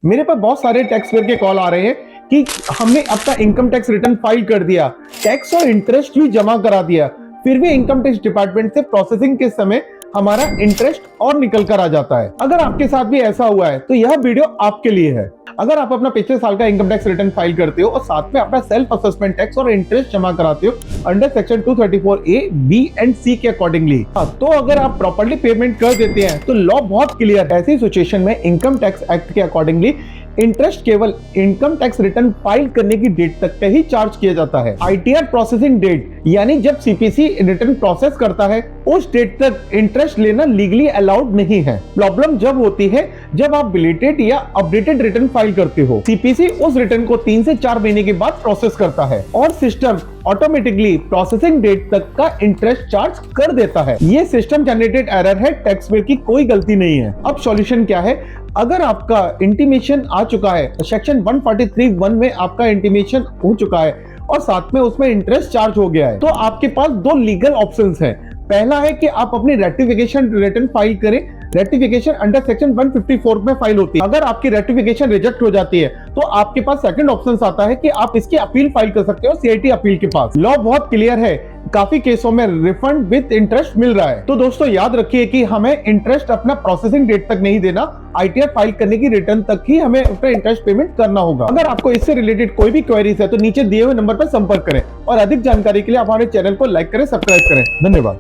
मेरे पास बहुत सारे टैक्स पेयर के कॉल आ रहे हैं कि हमने अपना इनकम टैक्स रिटर्न फाइल कर दिया, टैक्स और इंटरेस्ट भी जमा करा दिया, फिर भी इनकम टैक्स डिपार्टमेंट से प्रोसेसिंग के समय हमारा इंटरेस्ट और निकल कर आ जाता है। अगर आपके साथ भी ऐसा हुआ है तो यह वीडियो आपके लिए है। अगर आप अपना पिछले साल का इनकम टैक्स रिटर्न फाइल करते हो और साथ में अपना सेल्फ असेसमेंट टैक्स और इंटरेस्ट जमा कराते हो under section 234A, B and C के अकॉर्डिंगली, तो अगर आप प्रॉपर्ली पेमेंट कर देते हैं तो लॉ बहुत क्लियर है। ऐसी सिचुएशन में इनकम टैक्स एक्ट के अकॉर्डिंगली इंटरेस्ट केवल इनकम टैक्स रिटर्न फाइल करने की डेट तक का ही चार्ज किया जाता है। ITR प्रोसेसिंग डेट यानी जब CPC रिटर्न प्रोसेस करता है उस डेट तक इंटरेस्ट लेना लीगली अलाउड नहीं है। प्रॉब्लम जब होती है जब आप बिलेटेड या अपडेटेड रिटर्न फाइल करते हो। CPC उस रिटर्न को 3 से 4 महीने के बाद प्रोसेस करता है और सिस्टम ऑटोमेटिकली प्रोसेसिंग डेट तक का इंटरेस्ट चार्ज कर देता है। ये सिस्टम जनरेटेड एरर है, टैक्स पेयर की कोई गलती नहीं है। अब सॉल्यूशन क्या है? अगर आपका इंटीमेशन आ चुका है, सेक्शन 143(1) में आपका इंटीमेशन हो चुका है और साथ में उसमें इंटरेस्ट चार्ज हो गया है, तो आपके पास 2 लीगल ऑप्शंस हैं। पहला है कि आप अपनी रेक्टिफिकेशन रिटर्न फाइल करें। रेक्टिफिकेशन अंडर सेक्शन 154 में फाइल होती है। अगर आपकी रेक्टिफिकेशन रिजेक्ट हो जाती है तो आपके पास सेकंड ऑप्शन आता है कि आप इसकी अपील फाइल कर सकते हो CIT अपील के पास। लॉ बहुत क्लियर है, काफी केसों में रिफंड विद इंटरेस्ट मिल रहा है। तो दोस्तों याद रखिए कि हमें इंटरेस्ट अपना प्रोसेसिंग डेट तक नहीं देना, ITR फाइल करने की रिटर्न तक ही हमें अपना इंटरेस्ट पेमेंट करना होगा। अगर आपको इससे रिलेटेड कोई भी क्वेरीज है तो नीचे दिए हुए नंबर पर संपर्क करें और अधिक जानकारी के लिए हमारे चैनल को लाइक करें, सब्सक्राइब करें। धन्यवाद।